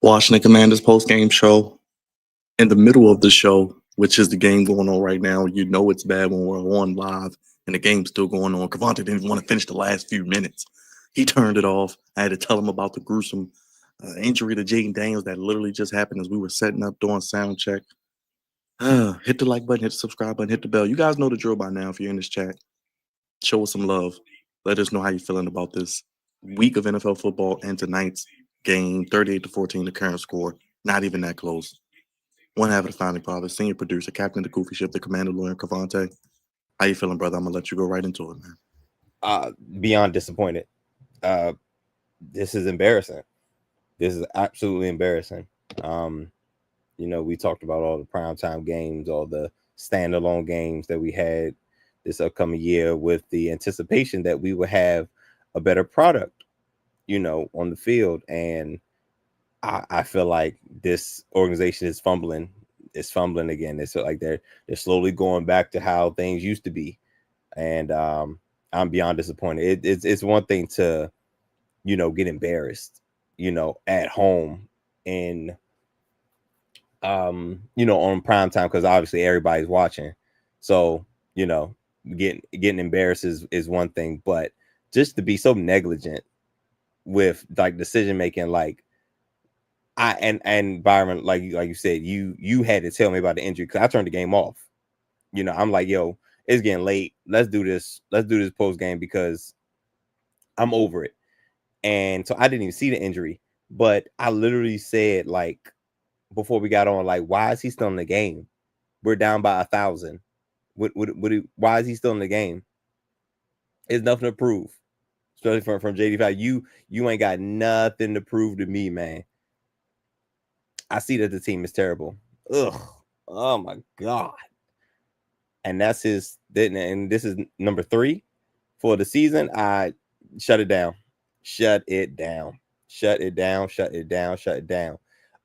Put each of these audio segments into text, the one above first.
Washington Commanders post-game show. In the middle of the show, which is the game going on right now, you know it's bad when we're on live and the game's still going on. Crevonte didn't even want to finish the last few minutes. He turned it off. I had to tell him about the gruesome injury to Jaden Daniels that literally just happened as we were setting up doing sound check. Hit the like button, hit the subscribe button, hit the bell. You guys know the drill by now if you're in this chat. Show us some love. Let us know how you're feeling about this week of NFL football and tonight's game, 38-14, the current score. Not even that close. One half of the founding father, senior producer, captain of the goofy ship, the Commanderlorian, Crevonte. How you feeling, brother? I'm gonna let you go right into it, man. Beyond disappointed. This is embarrassing. This is absolutely embarrassing. We talked about all the primetime games, all the standalone games that we had this upcoming year with the anticipation that we would have a better product, on the field. And I feel like this organization is fumbling. It's fumbling again. It's like they're slowly going back to how things used to be. And I'm beyond disappointed. It's one thing to, get embarrassed, at home and, on prime time, because obviously everybody's watching. So, getting embarrassed is one thing, but just to be so negligent with like decision making, like and Byron, like you said, you had to tell me about the injury because I turned the game off. I'm like, yo, it's getting late. Let's do this post game because I'm over it. And so I didn't even see the injury, but I literally said, like, before we got on, like, why is he still in the game? We're down by 1,000. Why is he still in the game? It's nothing to prove, especially from JD5. You ain't got nothing to prove to me, man. I see that the team is terrible. Ugh. Oh my God. And that's his. And this is number 3 for the season. I shut it down. Shut it down. Shut it down. Shut it down. Shut it down.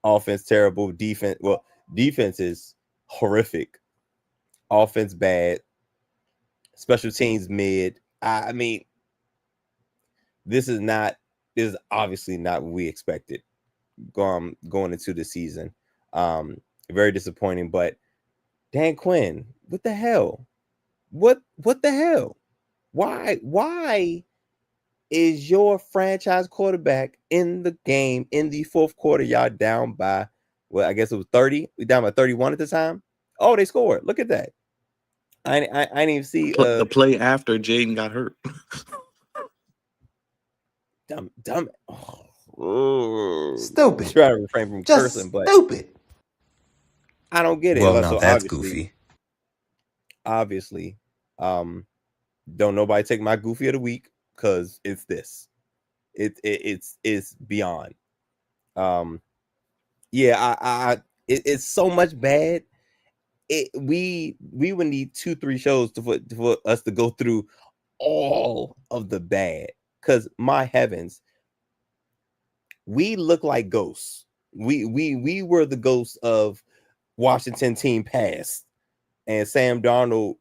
Offense terrible. Defense. Well, defense is horrific. Offense bad. Special teams mid. I mean, this is obviously not what we expected going into the season. Very disappointing. But Dan Quinn, what the hell? What the hell? Why is your franchise quarterback in the game in the fourth quarter? Y'all down by, well, I guess it was 30. We down by 31 at the time. Oh, they scored. Look at that. I didn't even see the play after Jaden got hurt. Dumb. Oh, stupid. Try to refrain from Just cursing, but stupid. I don't get it. Well, now so that's goofy. Obviously, don't nobody take my goofy of the week because it's this. It's beyond. It's so much bad. We would need 2-3 shows for us to go through all of the bad. Because my heavens, we look like ghosts. We were the ghosts of Washington team past, and Sam Darnold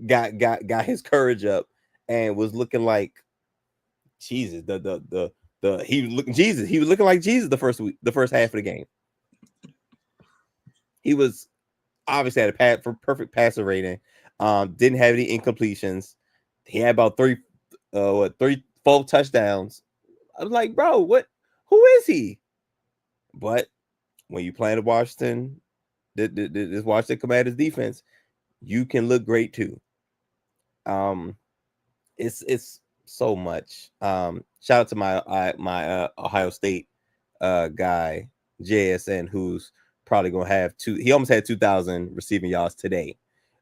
got his courage up and was looking like Jesus. He was looking Jesus. He was looking like Jesus the first half of the game. He was obviously had a perfect passer rating. Didn't have any incompletions. He had about 4 touchdowns. I was like, bro, who is he? But when you play in Washington, this Washington Commanders defense, you can look great too. It's so much. Shout out to my Ohio State guy JSN, who's probably gonna have he almost had 2,000 receiving yards today.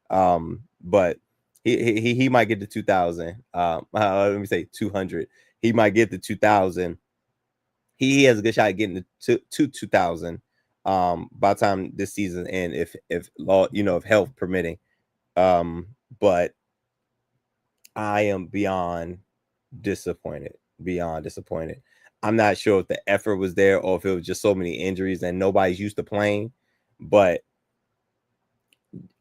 But he might get to 2,000. Let me say 200. He might get to 2,000. He has a good shot at getting to 2,000 by the time this season, and if health permitting. But I am beyond disappointed. I'm not sure if the effort was there or if it was just so many injuries and nobody's used to playing. But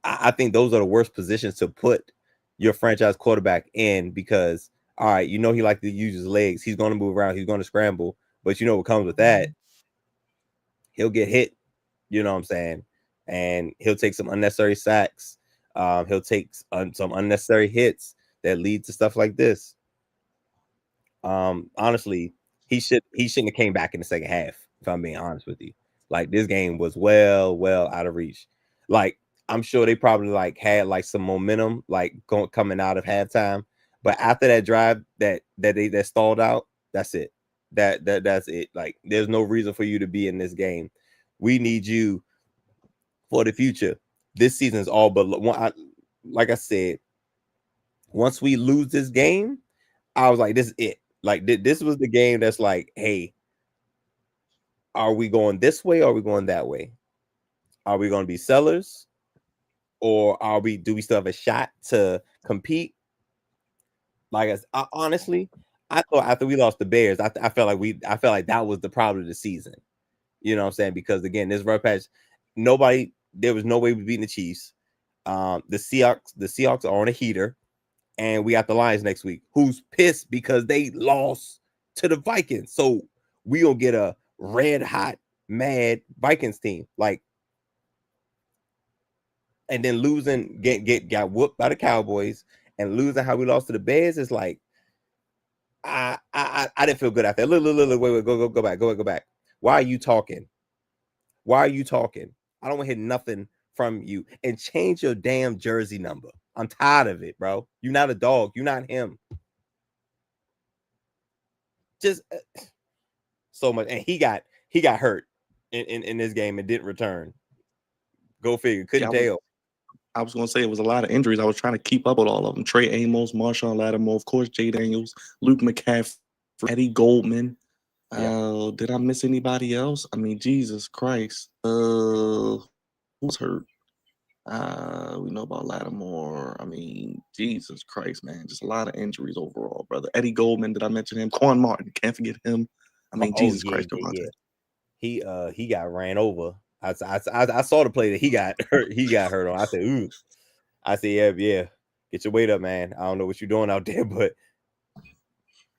I think those are the worst positions to put your franchise quarterback in because, all right, he likes to use his legs. He's going to move around. He's going to scramble. But what comes with that? he'll get hit. You know what I'm saying? And he'll take some unnecessary sacks. He'll take some unnecessary hits that lead to stuff like this. Honestly, he shouldn't have came back in the second half. If I'm being honest with you, like this game was well out of reach. Like I'm sure they probably like had like some momentum like coming out of halftime, but after that drive that stalled out, that's it. That's it. Like there's no reason for you to be in this game. We need you for the future. This season is all but like I said, once we lose this game, I was like, this is it. Like this was the game that's like, hey, are we going this way or are we going that way? Are we going to be sellers or do we still have a shot to compete? Like honestly, I thought after we lost the Bears, I felt like that was the problem of the season. You know what I'm saying? Because again, this rough patch, there was no way we beating the Chiefs. The Seahawks are on a heater. And we got the Lions next week, who's pissed because they lost to the Vikings. So we gonna get a red hot, mad Vikings team. Like, and then losing, got whooped by the Cowboys, and losing how we lost to the Bears is like, I didn't feel good after that. Look, wait, go back. Why are you talking? I don't want to hear nothing from you. And change your damn jersey number. I'm tired of it, bro. You're not a dog. You're not him. Just so much. And he got hurt in this game and didn't return. Go figure. Couldn't tell. I was going to say it was a lot of injuries. I was trying to keep up with all of them. Trey Amos, Marshawn Lattimore, of course, Jay Daniels, Luke McCaffrey, Eddie Goldman. Yeah. Did I miss anybody else? I mean, Jesus Christ. Who's hurt? We know about Lattimore. I mean, Jesus Christ, man. Just a lot of injuries overall, brother. Eddie Goldman, did I mention him? Quan Martin, can't forget him. I mean, Jesus Christ, yeah. He got ran over. I saw the play that he got hurt. He got hurt on. I said, ooh. I said, yeah. Get your weight up, man. I don't know what you're doing out there, but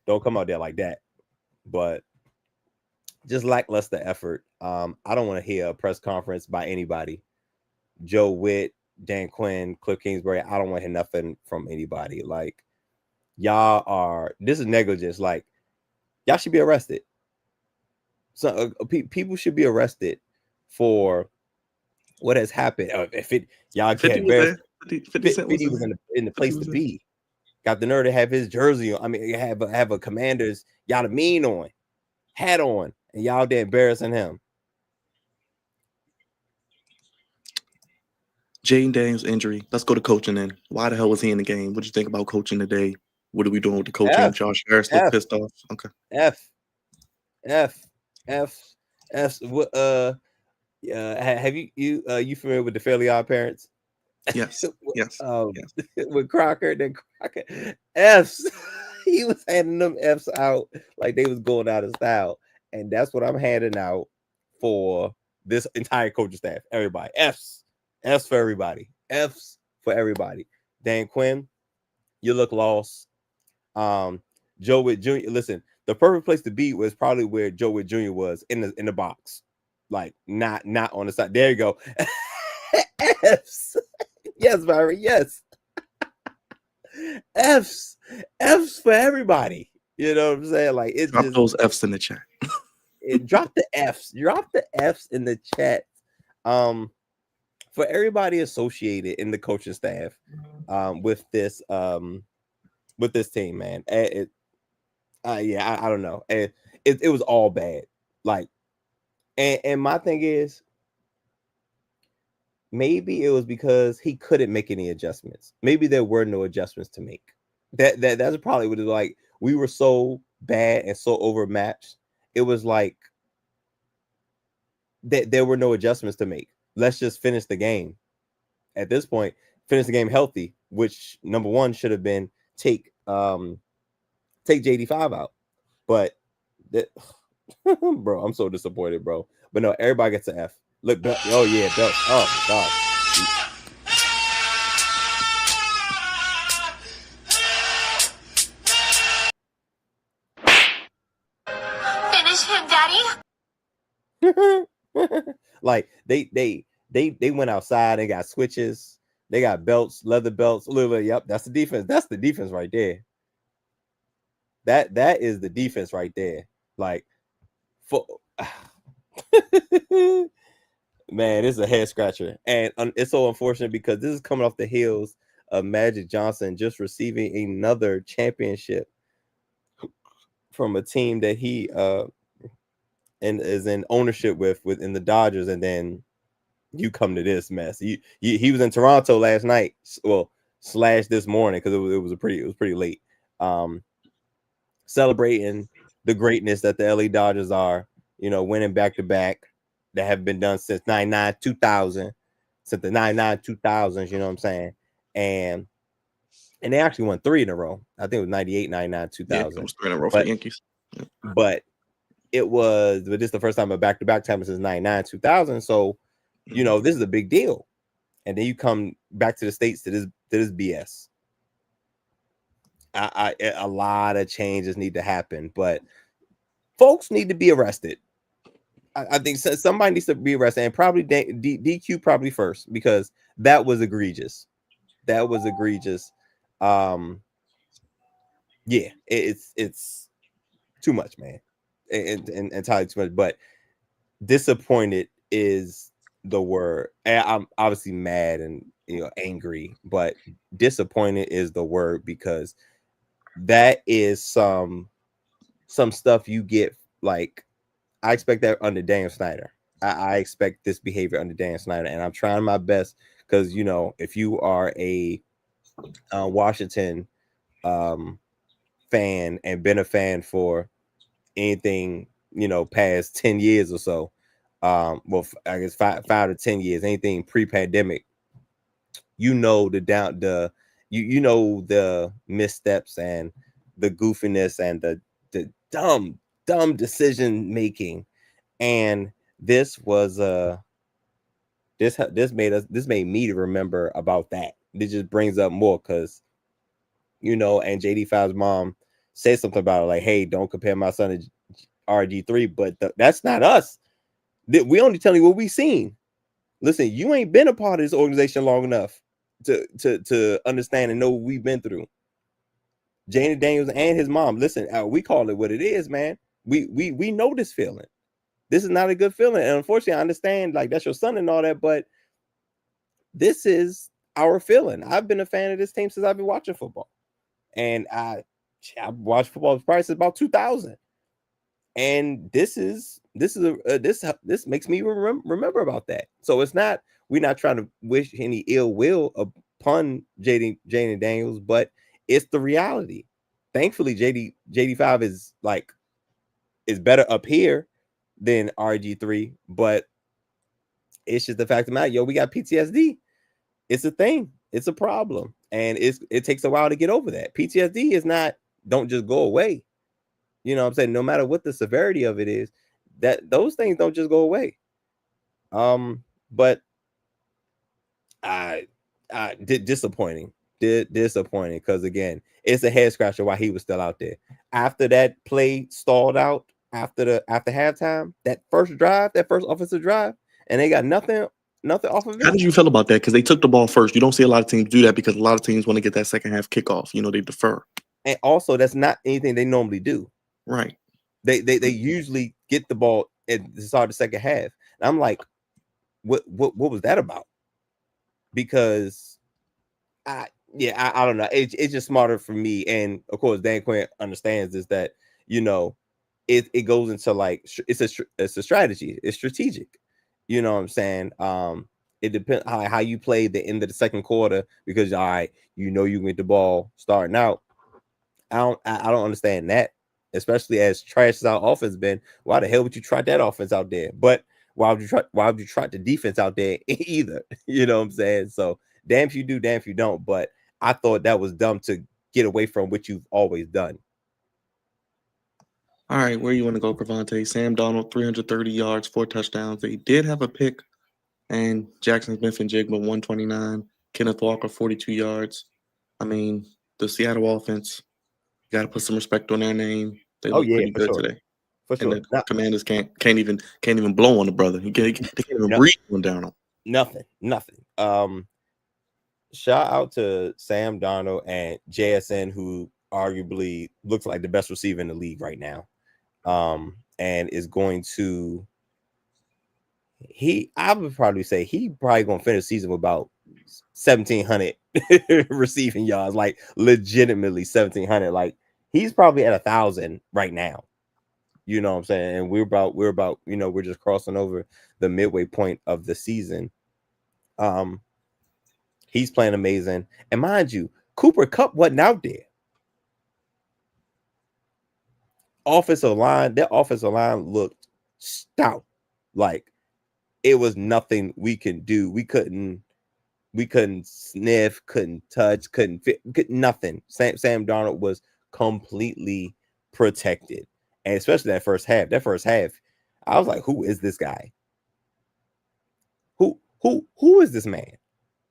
don't come out there like that. But just lackluster effort. I don't want to hear a press conference by anybody. Joe Witt, Dan Quinn, Cliff Kingsbury. I don't want to hear nothing from anybody. Like, this is negligence. Like, y'all should be arrested. So people should be arrested for what has happened. If y'all get embarrassed, 50 was in the place to be. Got the nerve to have his jersey on. I mean, have a Commanders y'all mean on, hat on, and y'all there embarrassing him. Jaden Daniels injury. Let's go to coaching then. Why the hell was he in the game? What do you think about coaching today? What are we doing with the coaching? Josh Harris looked pissed off. Okay. F. What? Have you familiar with the Fairly Odd Parents? Yes. Yes. With Crocker, F's. He was handing them F's out like they was going out of style, and that's what I'm handing out for this entire coaching staff. Everybody, F's for everybody. F's for everybody. Dan Quinn, you look lost. Joe Witt Jr. Listen, the perfect place to be was probably where Joe Witt Jr. was in the box, like not on the side. There you go. F's. Yes, Byron. Yes. F's for everybody. You know what I'm saying? Like it's drop those F's in the chat. Drop the F's. Drop the F's in the chat. For everybody associated in the coaching staff, with this team, man. I don't know. It was all bad. Like, and my thing is, maybe it was because he couldn't make any adjustments. Maybe there were no adjustments to make. That's probably what it was like. We were so bad and so overmatched. It was like that there were no adjustments to make. Let's just finish the game. At this point, finish the game healthy, which number one should have been take JD5 out. But bro, I'm so disappointed, bro. But no, everybody gets an F. Look, oh yeah, Belt. Oh my God. Finish him, Daddy. Like they went outside and got switches. They got belts, leather belts. Literally, yep, that's the defense. That's the defense right there. That is the defense right there. Like, for man, it's a head scratcher, and it's so unfortunate because this is coming off the heels of Magic Johnson just receiving another championship from a team that he and is in ownership with in the Dodgers, and then you come to this mess. He was in Toronto last night, well / this morning because it was pretty late. Celebrating the greatness that the LA Dodgers are, winning back-to-back that have been done since 99 2000, since the 99 2000s, you know what I'm saying? And they actually won 3 in a row. I think it was 98, 99, 2000. Yeah, it was 3 in a row for the Yankees. Yeah. But this is the first time a back-to-back time since 99 2000. So, this is a big deal. And then you come back to the States to this BS. A lot of changes need to happen, but folks need to be arrested. I think somebody needs to be arrested, and probably DQ probably first, because that was egregious. That was egregious. Yeah, it's too much, man, and entirely too much. But disappointed is the word. And I'm obviously mad and angry, but disappointed is the word, because that is some stuff you get. Like, I expect that under Dan Snyder. I expect this behavior under Dan Snyder, and I'm trying my best, because if you are a Washington fan and been a fan for anything past 10 years or so, well, I guess 5 to 10 years, anything pre-pandemic, the missteps and the goofiness and the dumb decision making. And this was this made me to remember about that. This just brings up more, because and JD5's mom said something about it, like, hey, don't compare my son to RG3, but that's not us. We only telling you what we seen. Listen, you ain't been a part of this organization long enough to understand and know what we've been through. Jane Daniels and his mom, listen, we call it what it is, man. We know this feeling. This is not a good feeling. And unfortunately, I understand, like, that's your son and all that, but this is our feeling. I've been a fan of this team since I've been watching football. And I watched football probably since about 2000. And this makes me remember about that. So it's not, we're not trying to wish any ill will upon Jane Daniels, but it's the reality. Thankfully, JD5 is better up here than RG3, but it's just the fact of the matter. We got PTSD. It's a thing. It's a problem, and it takes a while to get over that. PTSD don't just go away. You know what I'm saying? No matter what the severity of it is, that those things don't just go away. But disappointing, because again, it's a head scratcher why he was still out there after that play stalled out after halftime. That first offensive drive, and they got nothing off of it. How did you feel about that? Because they took the ball first. You don't see a lot of teams do that, because a lot of teams want to get that second half kickoff. They defer. And also, that's not anything they normally do. Right. They usually get the ball at the start of the second half. And I'm like, what was that about? Because I don't know. It's just smarter for me. And of course, Dan Quinn understands this, that it goes into, like, it's a strategy. It's strategic. You know what I'm saying? It depends how you play the end of the second quarter, because you can get the ball starting out. I don't understand that, especially as trash as our offense been. Why the hell would you try that offense out there? But why would you try the defense out there either? You know what I'm saying? So damn if you do, damn if you don't. But I thought that was dumb to get away from what you've always done. All right, where you want to go, Crevonte? Sam Darnold, 330 yards, 4 touchdowns. They did have a pick, and Jackson Smith-Njigba, 129. Kenneth Walker, 42 yards. I mean, the Seattle offense, you got to put some respect on their name. They look pretty good today. for And sure. the Commanders can't even blow on the brother. They can't even breathe on Darnold. Nothing. Shout out to Sam Darnold and JSN, who arguably looks like the best receiver in the league right now. And is going to I would probably say he probably gonna finish the season with about 1,700 receiving yards, like legitimately 1,700. Like he's probably at 1,000 right now. You know what I'm saying? And we're about, we're just crossing over the midway point of the season. He's playing amazing. And mind you, Cooper Kupp wasn't out there. Their offensive line looked stout. Like it was nothing we can do. We couldn't sniff, couldn't touch, couldn't fit, nothing. Sam Darnold was completely protected. And especially that first half. I was like, who is this guy? Who is this man?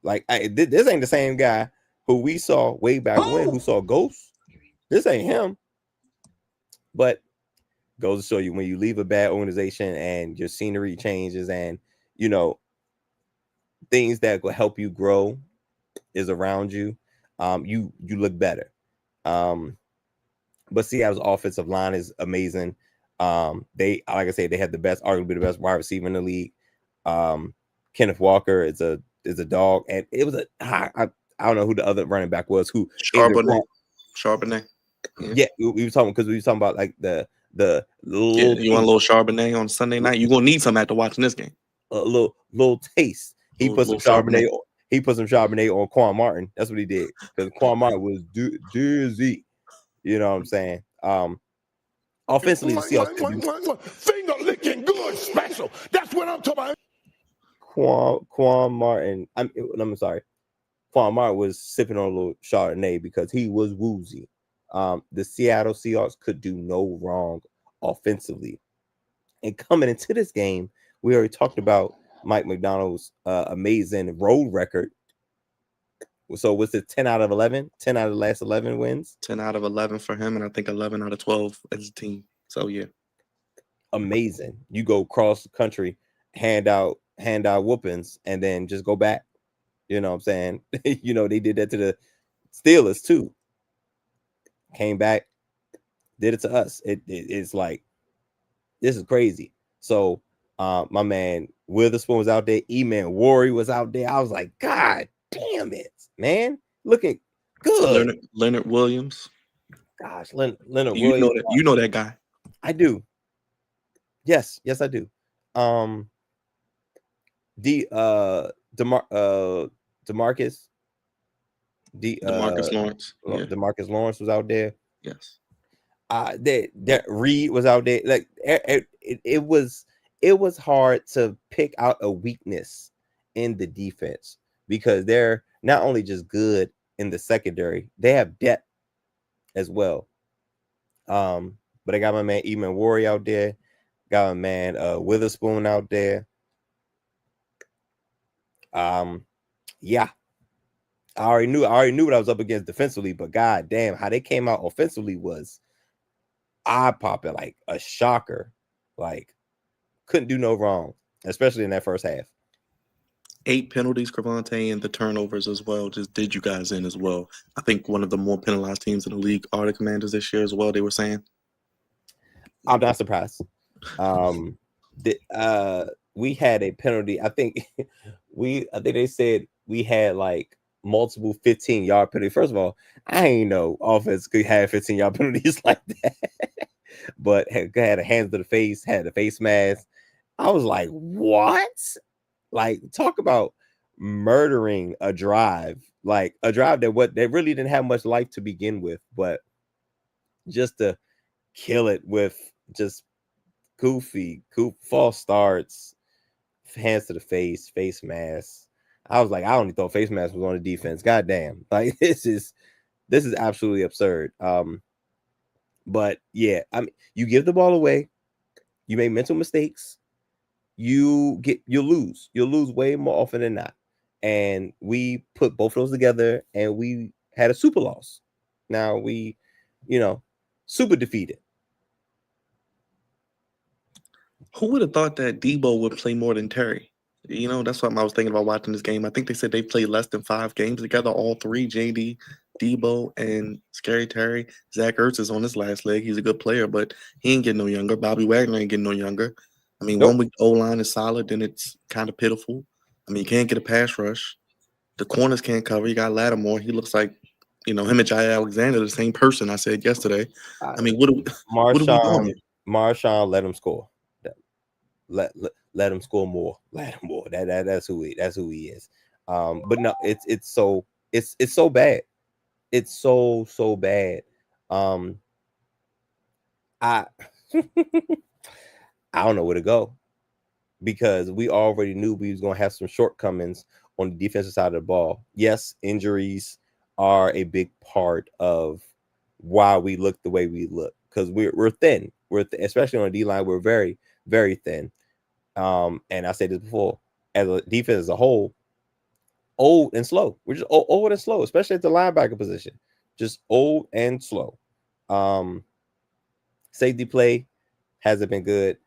Like, this ain't the same guy who we saw way back when, who saw ghosts. This ain't him. But goes to show you, when you leave a bad organization and your scenery changes and, things that will help you grow is around you, you look better. But Seattle's offensive line is amazing. They, like I said, they had arguably the best wide receiver in the league. Kenneth Walker is a dog, and it was I don't know who the other running back was. Who Charbonnet. Yeah, we were talking about like the little. You want a little Charbonnet on Sunday night? You are gonna need some after watching this game. A little taste. He put some Charbonnet. He put some Charbonnet on Quan Martin. That's what he did, because Quan Martin was dizzy. You know what I'm saying? Offensively, the Seahawks finger licking good special. That's what I'm talking about. Quan Martin. I'm sorry. Quan Martin was sipping on a little Chardonnay because he was woozy. The Seattle Seahawks could do no wrong offensively. And coming into this game, we already talked about Mike Macdonald's amazing road record. So was it 10 out of 11? 10 out of the last 11 wins? 10 out of 11 for him, and I think 11 out of 12 as a team. So, yeah. Amazing. You go cross the country, hand out whoopings, and then just go back. You know what I'm saying? They did that to the Steelers too. Came back, did it to us. It's like, this is crazy. So my man Witherspoon was out there. E-Man Worry was out there. I was like, God damn it, man. Looking good. Leonard Williams. Gosh, Leonard Williams. You know that guy. I do. Yes, I do. Demarcus Lawrence. Yeah. Demarcus Lawrence was out there. Yes. That Reed was out there. Like it was hard to pick out a weakness in the defense, because they're not only just good in the secondary, they have depth as well. But I got my man E-Man Worry out there. Got my man Witherspoon out there. Yeah. I already knew what I was up against defensively, but god damn, how they came out offensively was eye-popping, like a shocker. Like, couldn't do no wrong, especially in that first half. 8 penalties, Crevonte, and the turnovers as well just did you guys in as well. I think one of the more penalized teams in the league are the Commanders this year as well, they were saying. I'm not surprised. We had a penalty. I think they said we had like multiple 15-yard penalties. First of all, I ain't know offense could have 15-yard penalties like that. But had a hands to the face, had a face mask. I was like, what? Like, talk about murdering a drive. Like a drive that really didn't have much life to begin with, but just to kill it with just goofy false starts, hands to the face mask. I was like, I only thought face mask was on the defense. God damn. Like, this is absolutely absurd. But yeah, I mean, you give the ball away, you make mental mistakes, you'll lose way more often than not. And we put both of those together and we had a super loss. Now we, super defeated. Who would have thought that Debo would play more than Terry? You know, that's what I was thinking about watching this game. I think they said they played less than 5 games together, all three, JD, Debo, and Scary Terry. Zach Ertz is on his last leg. He's a good player, but he ain't getting no younger. Bobby Wagner ain't getting no younger. I mean, Nope. 1 week O-line is solid, then it's kind of pitiful. I mean, you can't get a pass rush. The corners can't cover. You got Lattimore. He looks like, him and Jai Alexander, the same person I said yesterday. I mean, what are we doing here? Marshawn, let him score. Let him score more. Let him more. That's who he is. But no, it's so bad. It's so bad. I I don't know where to go, because we already knew we was gonna have some shortcomings on the defensive side of the ball. Yes, injuries are a big part of why we look the way we look, because we're thin. Especially on the D line, we're very, very thin. And I said this before, as a defense as a whole, old and slow. We're just old and slow, especially at the linebacker position. Just old and slow. Safety play hasn't been good.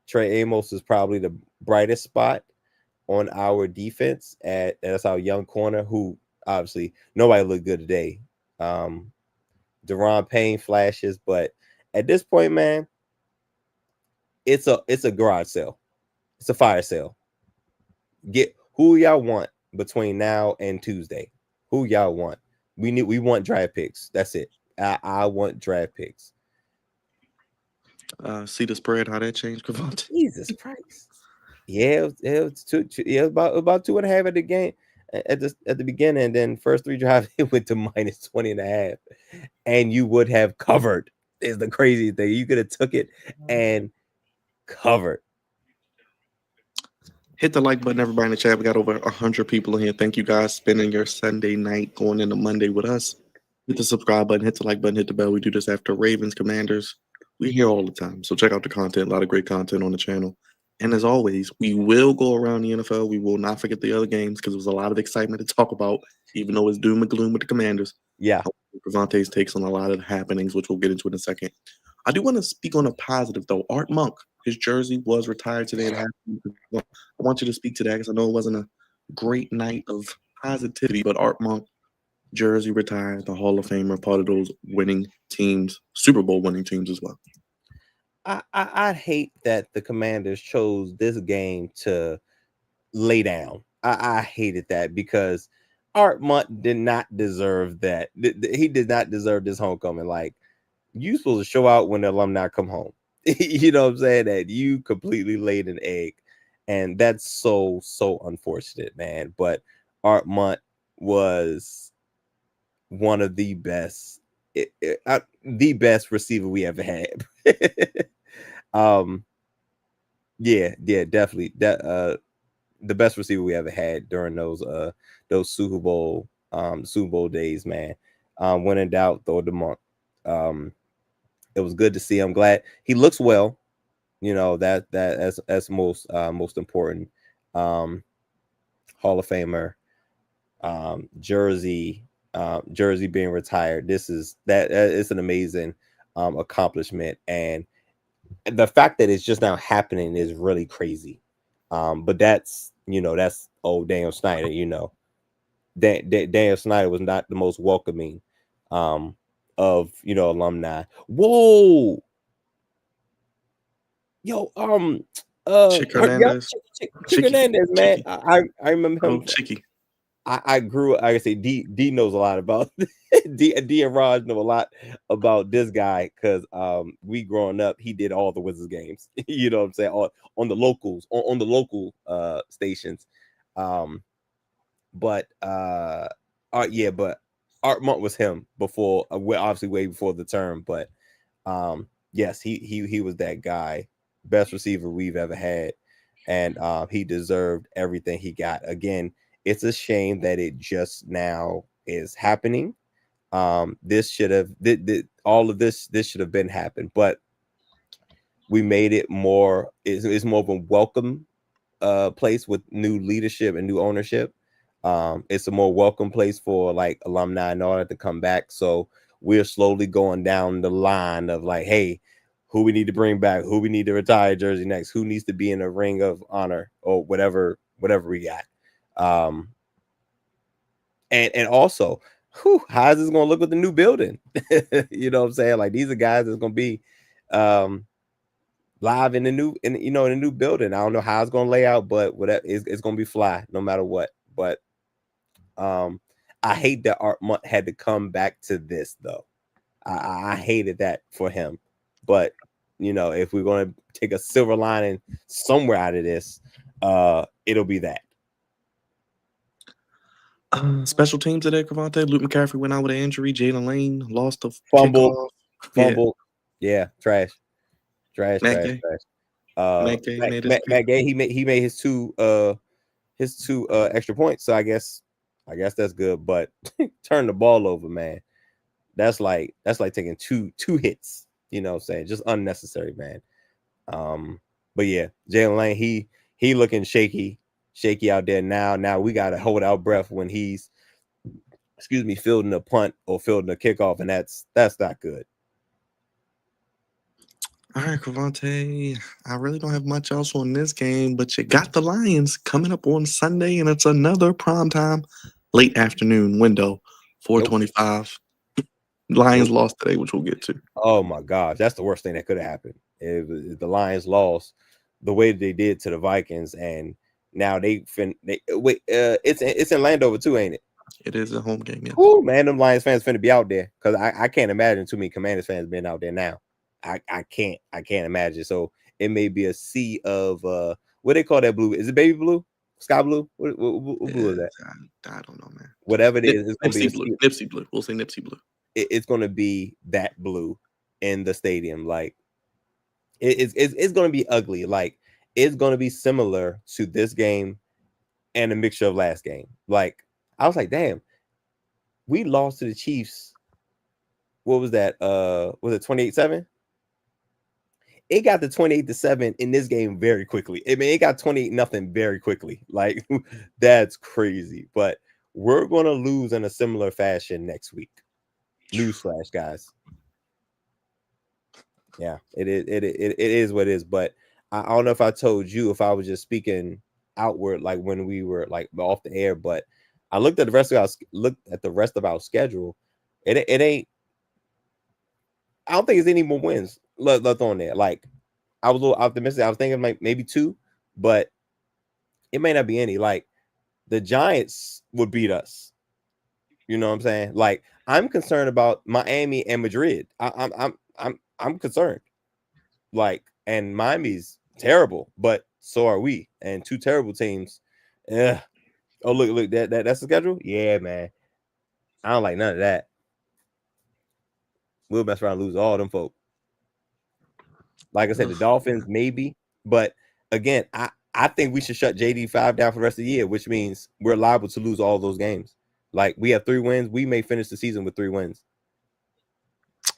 Trey Amos is probably the brightest spot on our defense. That's our young corner, who obviously nobody looked good today. Deron Payne flashes, but at this point, man, it's a garage sale. It's a fire sale. Get who y'all want between now and Tuesday. Who y'all want? We want draft picks. That's it. I want draft picks. See the spread, how that changed, Crevonte? Jesus Christ. Yeah, it was about 2.5 at the game at the beginning, and then first 3 drives it went to minus 20.5, and you would have covered. Is the crazy thing. You could have took it and covered. Hit the like button, everybody in the chat. We got over 100 people in here. Thank you guys spending your Sunday night going into Monday with us. Hit the subscribe button, hit the like button, hit the bell. We do this after Ravens, Commanders. We're here all the time. So check out the content. A lot of great content on the channel. And as always, we will go around the NFL. We will not forget the other games, because there's a lot of excitement to talk about, even though it's doom and gloom with the Commanders. Yeah. Crevonte's takes on a lot of the happenings, which we'll get into in a second. I do want to speak on a positive, though. Art Monk, his jersey was retired today. I want you to speak to that, because I know it wasn't a great night of positivity, but Art Monk, jersey retired, the Hall of Famer, part of those winning teams, Super Bowl winning teams as well. I hate that the Commanders chose this game to lay down. I hated that, because Art Monk did not deserve that. He did not deserve this homecoming. Like, you supposed to show out when the alumni come home. You know what I'm saying? That you completely laid an egg, and that's so unfortunate, man. But Art Monk was one of the best, the best receiver we ever had. Yeah, definitely. That the best receiver we ever had during those Super Bowl days, man. When in doubt, throw the Monk. It was good to see. I'm glad he looks well. You know, that's most important. Hall of Famer, jersey being retired. It's an amazing accomplishment, and the fact that it's just now happening is really crazy. But that's old Daniel Snyder. You know, Daniel Snyder was not the most welcoming of alumni. Whoa, yo, Chick Hernandez. Chick Hernandez, man. I remember him. Chicky. I grew up. Like I say, D knows a lot about D and Raj know a lot about this guy, because we growing up, he did all the Wizards games. You know what I'm saying? On the locals, on the local stations. But Art Monk was him before, obviously way before the term. But yes, he was that guy, best receiver we've ever had, and he deserved everything he got. Again, it's a shame that it just now is happening. This should have all of this should have been happened, but we made it more. It's more of a welcome place with new leadership and new ownership. It's a more welcome place for like alumni and all that to come back. So we're slowly going down the line of like, hey, who we need to bring back, who we need to retire jersey next, who needs to be in a ring of honor or whatever we got. And also, how is this going to look with the new building? You know what I'm saying? Like, these are guys that's going to be live in the new building. I don't know how it's going to lay out, but whatever, it's going to be fly no matter what. But I hate that Art Month had to come back to this, though. I hated that for him. But, if we're going to take a silver lining somewhere out of this, it'll be that. Special teams today, Crevonte. Luke McCaffrey went out with an injury. Jalen Lane lost a Fumble. kickoff. Yeah, trash. Matt Gay made Matt Gay, he made his two extra points. So I guess that's good. But turn the ball over, man. That's like taking two hits. You know what I'm saying? Just unnecessary, man. But yeah, Jalen Lane, he looking shaky out there now. Now we gotta hold our breath when he's fielding a punt or fielding a kickoff, and that's not good. All right, Crevonte. I really don't have much else on this game, but you got the Lions coming up on Sunday, and it's another primetime late afternoon window, 4:25. Lions lost today, which we'll get to. Oh my gosh, that's the worst thing that could have happened. If the Lions lost the way they did to the Vikings, and now it's in Landover too, ain't it? It is a home game, yeah. Oh man, them Lions fans finna be out there, because I can't imagine too many Commanders fans being out there now. I can't imagine. So it may be a sea of what they call that blue. Is it baby blue? Sky blue? What blue is that? I don't know, man. Whatever it is, it's gonna be blue. Nipsey blue. We'll say Nipsey blue. It's gonna be that blue in the stadium. Like it's gonna be ugly. Like, it's gonna be similar to this game and a mixture of last game. Like, I was like, damn, we lost to the Chiefs. What was that? Was it 28-7? It got to 28-7 in this game very quickly. I mean, it got 28-0 very quickly. Like, that's crazy. But we're gonna lose in a similar fashion next week. Newsflash, guys. Yeah, it is what it is. But I don't know if I told you, if I was just speaking outward, like when we were like off the air. But I looked at the rest of our schedule. It ain't. I don't think there's any more wins left on there. Like, I was a little optimistic. I was thinking like maybe 2, but it may not be any. Like, the Giants would beat us. You know what I'm saying? Like, I'm concerned about Miami and Madrid. I'm concerned. Like, and Miami's terrible, but so are we. And 2 terrible teams. Yeah. Oh, look, that's the schedule? Yeah, man. I don't like none of that. We'll mess around and lose all them folk. Like I said, the Dolphins, maybe. But again, I think we should shut JD5 down for the rest of the year, which means we're liable to lose all those games. Like, we have 3 wins. We may finish the season with 3 wins.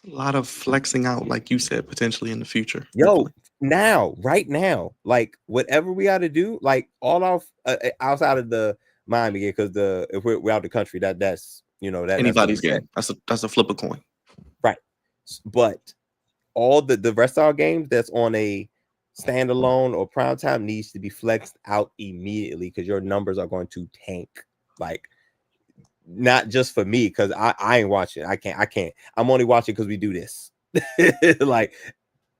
A lot of flexing out, like you said, potentially in the future. Yo, right now, like, whatever we got to do, like, all off outside of the Miami game, because if we're out the country, that's anybody's game. That's a flip a coin. Right. But all the rest of our games that's on a standalone or prime time needs to be flexed out immediately, because your numbers are going to tank. Like, not just for me, because I ain't watching. I can't. I'm only watching because we do this. Like,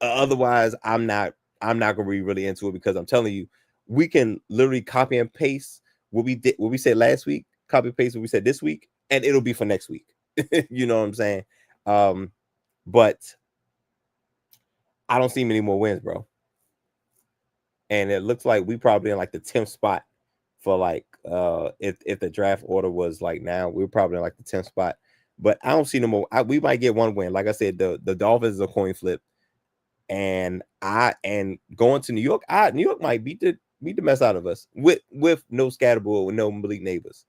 otherwise, I'm not gonna be really into it, because I'm telling you, we can literally copy and paste what we said last week, copy and paste what we said this week, and it'll be for next week. You know what I'm saying? But I don't see many more wins, bro. And it looks like we probably in like the 10th spot for like if the draft order was like now, we're probably in like the 10th spot. But I don't see no more. We might get 1 win. Like I said, the Dolphins is a coin flip. And going to New York, New York might beat the mess out of us with no Scatterboard, with no Malik Neighbors.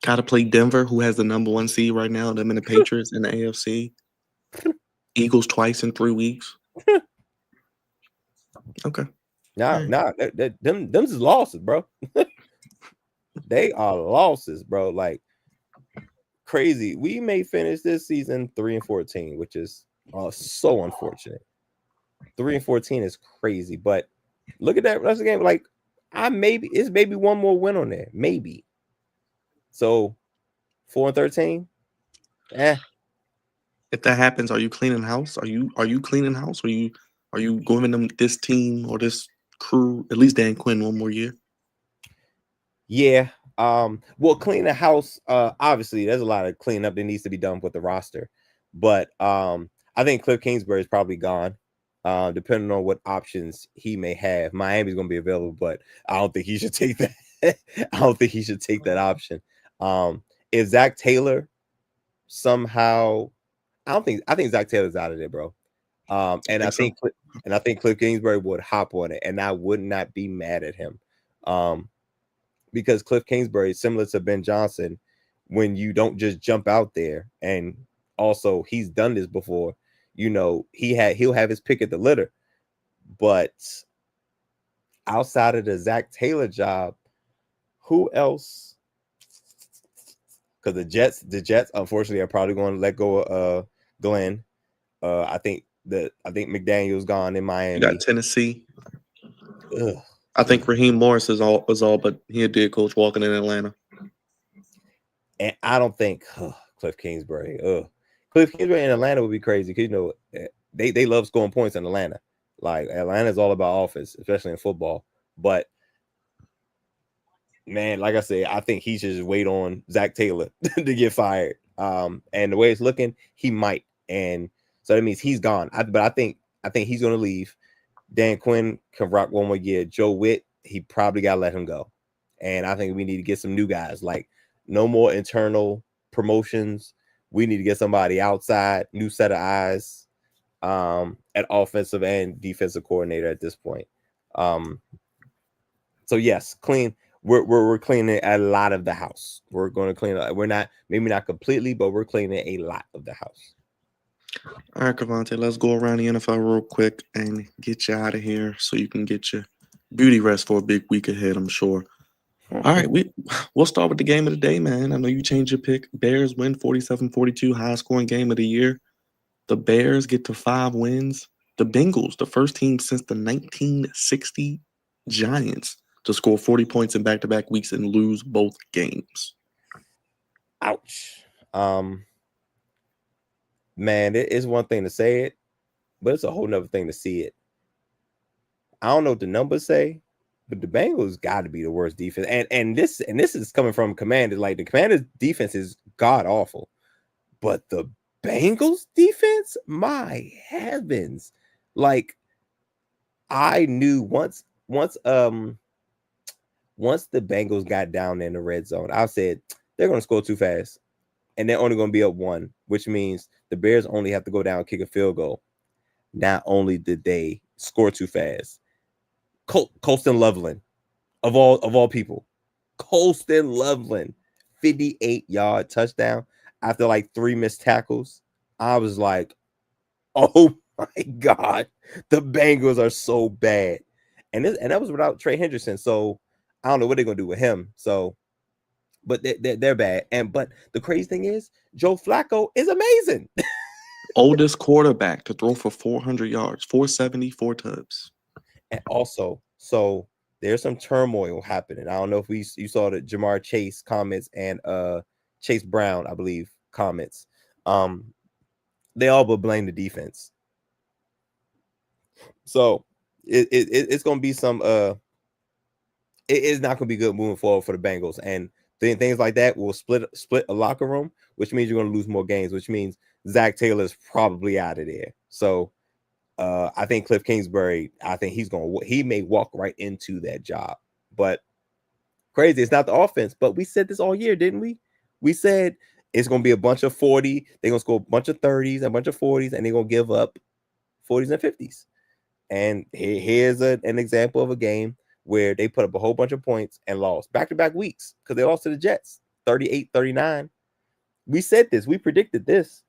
Got to play Denver, who has the #1 seed right now. Them and the Patriots in the AFC. Eagles twice in 3 weeks. Okay. Them is losses, bro. They are losses, bro. Like, crazy. We may finish this season 3-14, which is so unfortunate. 3-14 is crazy, but look at that rest of the game. Like, it's maybe one more win on there, maybe. So 4-13. If that happens, are you cleaning house? Are you cleaning house? Are you giving them this team or this crew, at least Dan Quinn, one more year? Yeah. Well, clean the house. Obviously, there's a lot of cleanup that needs to be done with the roster, but I think Cliff Kingsbury is probably gone. Depending on what options he may have. Miami's gonna be available, but I don't think he should take that. I don't think he should take that option. If Zach Taylor somehow, I think Zach Taylor's out of there, bro. And I think Cliff Kingsbury would hop on it, and I would not be mad at him. Because Cliff Kingsbury is similar to Ben Johnson when you don't just jump out there, and also he's done this before. You know, he'll have his pick at the litter, but outside of the Zach Taylor job, who else? Because the Jets, unfortunately, are probably going to let go of Glenn. I think McDaniel's gone in Miami. You got Tennessee. Ugh. I think Raheem Morris was all, but he did coach walking in Atlanta. And I don't think Cliff Kingsbury. Cliff Kingsbury in Atlanta would be crazy because, you know, they love scoring points in Atlanta. Like, Atlanta's all about offense, especially in football. But man, like I said, I think he should just wait on Zach Taylor to get fired. And the way it's looking, he might. And so that means he's gone. But I think he's going to leave. Dan Quinn can rock one more year. Joe Witt, he probably got to let him go. And I think we need to get some new guys. Like, no more internal promotions. We need to get somebody outside, new set of eyes, at offensive and defensive coordinator at this point. So yes, clean. We're cleaning a lot of the house. We're going to clean. We're not, maybe not completely, but we're cleaning a lot of the house. All right, Crevonte, let's go around the NFL real quick and get you out of here so you can get your beauty rest for a big week ahead, I'm sure. All right, we'll start with the game of the day, man. I know you changed your pick. Bears win 47-42, highest scoring game of the year. The Bears get to 5 wins. The Bengals, the first team since the 1960 Giants to score 40 points in back-to-back weeks and lose both games. Ouch. Man, it is one thing to say it, but it's a whole nother thing to see it. I don't know what the numbers say, but the Bengals got to be the worst defense. And this is coming from Commanders. Like, the Commanders defense is god awful, but the Bengals defense, my heavens. Like, I knew once the Bengals got down in the red zone, I said they're going to score too fast, and they're only going to be up 1, which means the Bears only have to go down and kick a field goal. Not only did they score too fast, Colston Loveland, of all people, Colston Loveland, 58-yard touchdown after like 3 missed tackles. I was like, oh my God, the Bengals are so bad. And that was without Trey Hendrickson. So I don't know what they're gonna do with him. So, but they're bad. But the crazy thing is, Joe Flacco is amazing. Oldest quarterback to throw for 400 yards, 470, 4 tubs. And also, so there's some turmoil happening. I don't know if you saw the Jamar Chase comments and Chase Brown, I believe, comments. They all but blame the defense. So it's gonna be some it is not gonna be good moving forward for the Bengals. And things like that will split a locker room, which means you're gonna lose more games, which means Zach Taylor is probably out of there. So I think Cliff Kingsbury, I think he may walk right into that job. But crazy, it's not the offense. But we said this all year, didn't we? We said it's going to be a bunch of 40. They're going to score a bunch of 30s, a bunch of 40s, and they're going to give up 40s and 50s. And here's an example of a game where they put up a whole bunch of points and lost back-to-back weeks because they lost to the Jets, 38-39. We said this. We predicted this.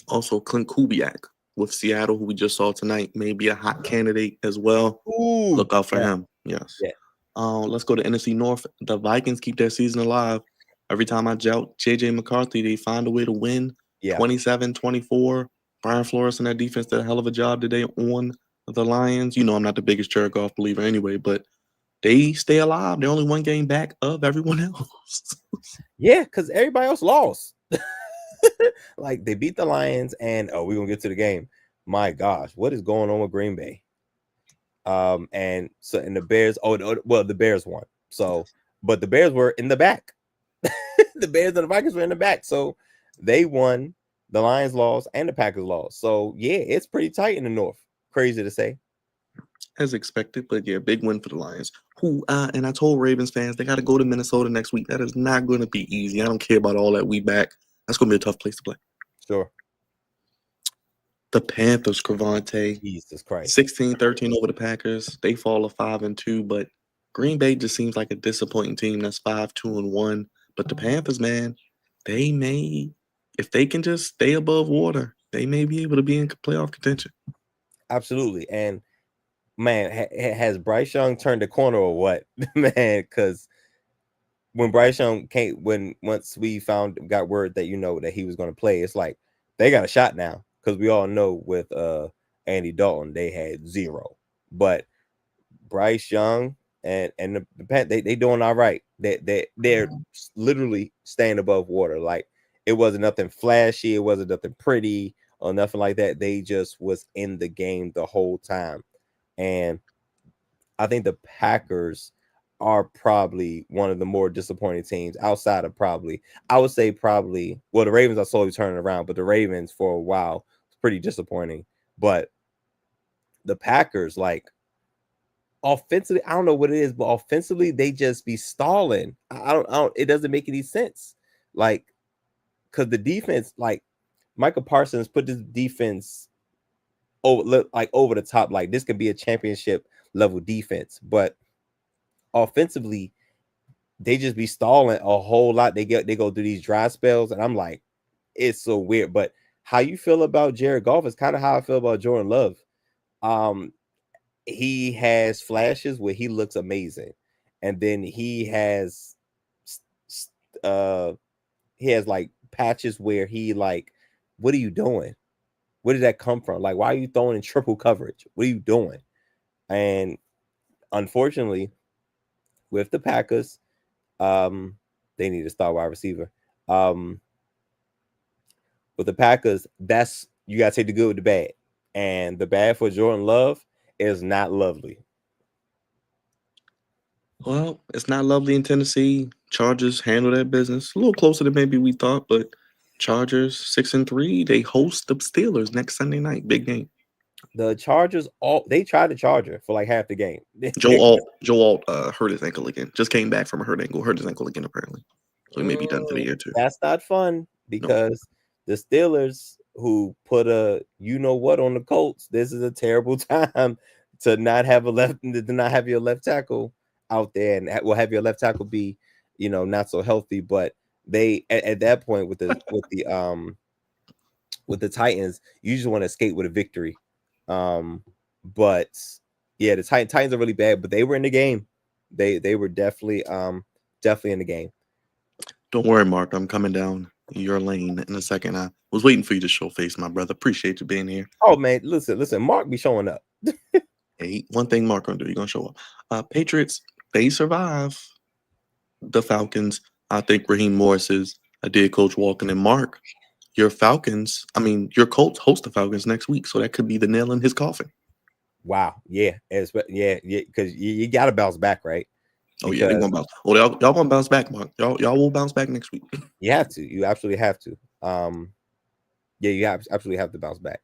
Also, Clint Kubiak with Seattle, who we just saw tonight, may be a hot candidate as well. Ooh, look out for him. Yes. Yeah. Let's go to NFC North. The Vikings keep their season alive. Every time I jout JJ McCarthy, they find a way to win. 27-24. Brian Flores and that defense did a hell of a job today on the Lions. You know, I'm not the biggest Jared Goff believer anyway, but they stay alive. They're only one game back of everyone else. Yeah, because everybody else lost. Like they beat the Lions, and we're gonna get to the game. My gosh, what is going on with Green Bay? And the Bears. Well, the Bears won. So, but the Bears were in the back. The Bears and the Vikings were in the back, so they won. The Lions lost, and the Packers lost. So yeah, it's pretty tight in the North. Crazy to say. As expected, but yeah, big win for the Lions. And I told Ravens fans they got to go to Minnesota next week. That is not going to be easy. I don't care about all that. We back. That's going to be a tough place to play. Sure. The Panthers, Crevonte, Jesus Christ, 16-13 over the Packers. They fall to 5-2, but Green Bay just seems like a disappointing team. That's 5-2-1. But the Panthers, man, they may, if they can just stay above water, they may be able to be in playoff contention. Absolutely, and man, has Bryce Young turned the corner or what, man? Because when Bryce Young came, once we got word that that he was going to play, it's like they got a shot now. Because we all know with Andy Dalton, they had 0. But Bryce Young and they doing all right. They're literally staying above water. Like it wasn't nothing flashy, it wasn't nothing pretty or nothing like that. They just was in the game the whole time. And I think the Packers are probably one of the more disappointing teams outside of the Ravens are slowly turning around, but the Ravens for a while was pretty disappointing. But the Packers, like offensively, I don't know what it is, but offensively they just be stalling. I don't it doesn't make any sense. Like, because the defense, like Michael Parsons put this defense over the top. Like this could be a championship level defense, but offensively, they just be stalling a whole lot. They go through these dry spells, and I'm like, it's so weird. But how you feel about Jared Goff is kind of how I feel about Jordan Love. He has flashes where he looks amazing, and then he has like patches where he like, what are you doing? Where did that come from? Like, why are you throwing in triple coverage? What are you doing? And unfortunately, with the Packers, they need a star wide receiver. With the Packers, that's you gotta take the good with the bad. And the bad for Jordan Love is not lovely. Well, it's not lovely in Tennessee. Chargers handle that business a little closer than maybe we thought, but Chargers 6-3. They host the Steelers next Sunday night. Big game. The Chargers, they tried the Charger for like half the game. Joe Alt hurt his ankle again. Just came back from a hurt his ankle again apparently. So he may be done for the year too. That's not fun because the Steelers, who put a what on the Colts, this is a terrible time to not have your left tackle out there, and will have your left tackle be not so healthy. But they at that point with the Titans, you just want to escape with a victory. But yeah, the Titans are really bad, but they were in the game. They were definitely in the game. Don't worry, Mark. I'm coming down your lane in a second. I was waiting for you to show face, my brother. Appreciate you being here. Oh man, listen. Mark be showing up. Hey, one thing Mark gonna do, you're gonna show up. Patriots, they survive the Falcons. I think Raheem Morris is a dead coach walking. And Mark, your Colts host the Falcons next week, so that could be the nail in his coffin. Wow, yeah, because you got to bounce back, right? Oh yeah, they're gonna bounce. Well, y'all gonna bounce back, Mark. Y'all will bounce back next week. You have to. You absolutely have to. You absolutely have to bounce back.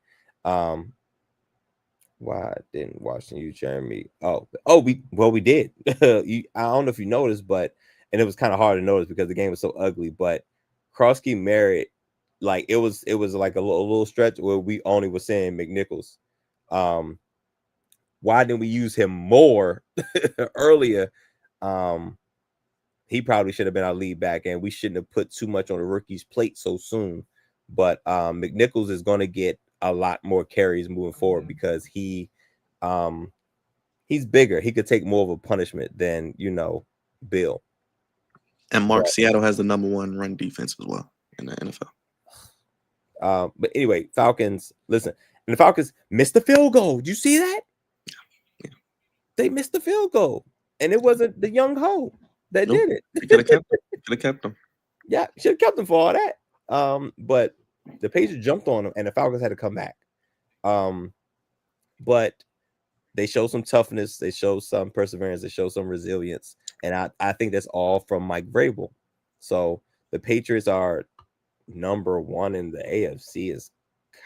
Why didn't Washington use Jeremy? We did. I don't know if you noticed, and it was kind of hard to notice because the game was so ugly. But Krosky Merritt, like it was like a little stretch where we only were saying McNichols. Why didn't we use him more earlier? He probably should have been our lead back, and we shouldn't have put too much on the rookie's plate so soon. But McNichols is going to get a lot more carries moving forward because he's bigger. He could take more of a punishment than Bill. And Mark, Seattle has the #1 run defense as well in the NFL. But anyway, Falcons. Listen, and the Falcons missed the field goal. Did you see that? Yeah. They missed the field goal, and it wasn't the young ho that did it. They could have kept them. Could have kept them. Yeah, should have kept them for all that. But the Patriots jumped on them, and the Falcons had to come back. But they showed some toughness, they showed some perseverance, they showed some resilience, and I think that's all from Mike Vrabel. So the Patriots are number one in the AFC. Is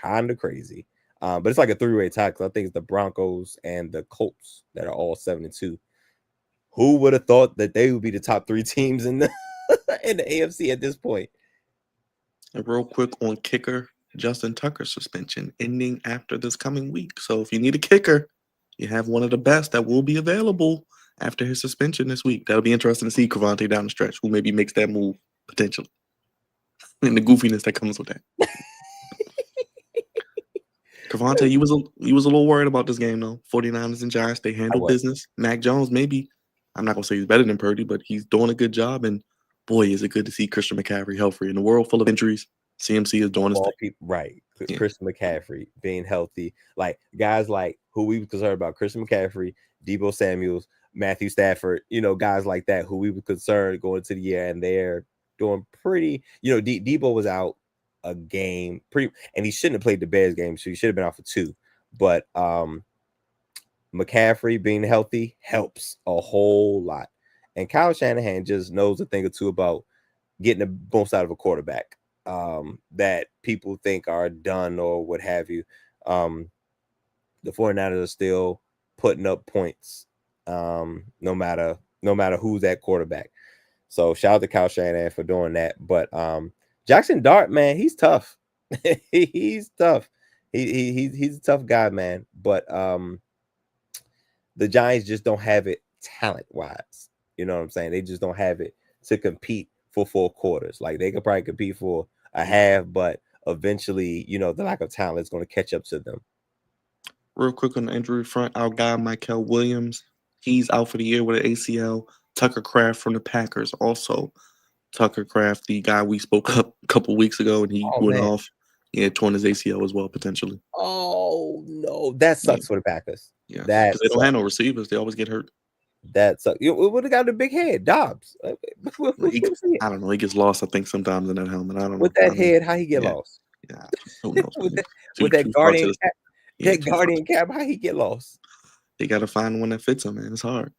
kind of crazy, but it's like a three-way tie because I think it's the Broncos and the Colts that are all 7-2. Who would have thought that they would be the top three teams in the in the AFC at this point? And real quick on kicker, Justin Tucker's suspension ending after this coming week. So if you need a kicker, you have one of the best that will be available after his suspension this week. That'll be interesting to see Crevonte down the stretch, who maybe makes that move potentially. And the goofiness that comes with that. Crevonte, you was a little worried about this game though. 49ers and Giants, they handle business. Mac Jones, maybe. I'm not gonna say he's better than Purdy, but he's doing a good job. And boy, is it good to see Christian McCaffrey healthy. In a world full of injuries, CMC is doing his thing. Right. Yeah. Christian McCaffrey being healthy. Like guys like who we were concerned about, Christian McCaffrey, Deebo Samuels, Matthew Stafford, guys like that who we were concerned going into the year, and they're doing pretty, Deebo was out a game and he shouldn't have played the Bears game, so he should have been out for 2. But McCaffrey being healthy helps a whole lot. And Kyle Shanahan just knows a thing or two about getting the most out of a quarterback that people think are done or what have you. The 49ers are still putting up points no matter who's at quarterback. So shout out to Kyle Shanahan for doing that. But Jackson Dart, man, he's tough. He's tough. He's a tough guy, man. But the Giants just don't have it talent-wise. You know what I'm saying? They just don't have it to compete for 4 quarters. Like they could probably compete for a half, but eventually, the lack of talent is going to catch up to them. Real quick on the injury front, our guy Michael Williams, he's out for the year with an ACL. Tucker Kraft from the Packers also. Tucker Kraft, the guy we spoke up a couple weeks ago, and he went off. Yeah, torn his ACL as well, potentially. Oh, no. That sucks for the Packers. Yeah, because they don't have no receivers. They always get hurt. That sucks. You would have got a big head, Dobbs. I don't know. He gets lost, I think, sometimes in that helmet. I don't know. With that head, how he get lost? Yeah, who knows? with that guardian cap. That guardian cap, how he get lost? They got to find one that fits him, man. It's hard.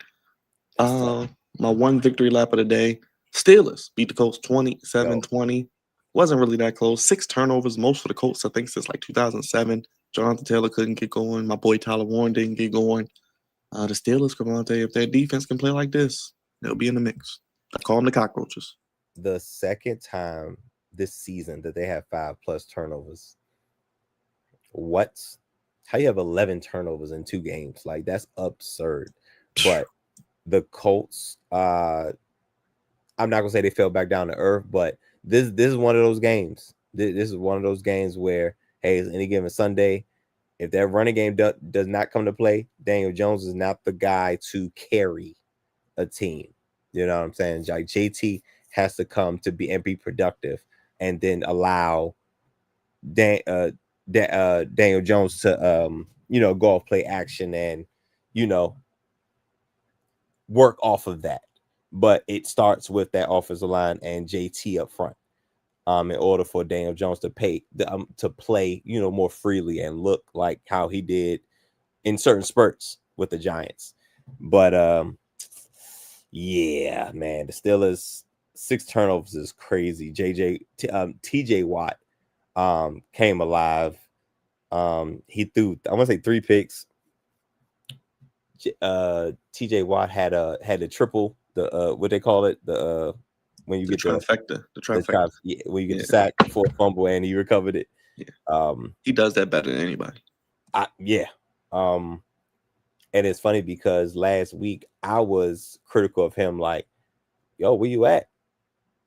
My one victory lap of the day, Steelers beat the Colts 27-20. Wasn't really that close. 6 turnovers, most for the Colts, I think, since like 2007. Jonathan Taylor couldn't get going. My boy Tyler Warren didn't get going. The Steelers, Crevonte, if their defense can play like this, they'll be in the mix. I call them the cockroaches. The second time this season that they have 5+ turnovers. What? How you have 11 turnovers in 2 games? Like, that's absurd. But the Colts, I'm not gonna say they fell back down to earth, but this is one of those games. This is one of those games where, hey, any given Sunday, if that running game does not come to play, Daniel Jones is not the guy to carry a team. You know what I'm saying? Like JT has to come to be productive, and then allow Daniel Jones to go off play action and work off of that. But it starts with that offensive line and JT up front. In order for Daniel Jones to play, more freely and look like how he did in certain spurts with the Giants. But yeah, man, the Steelers 6 turnovers is crazy. TJ Watt came alive. He threw, I want to say 3 picks. TJ Watt had a triple, the what they call it, when you get trifecta, the trifecta. When you get the sack for a fumble and he recovered it. Yeah. He does that better than anybody. And it's funny because last week I was critical of him, like, yo, where you at?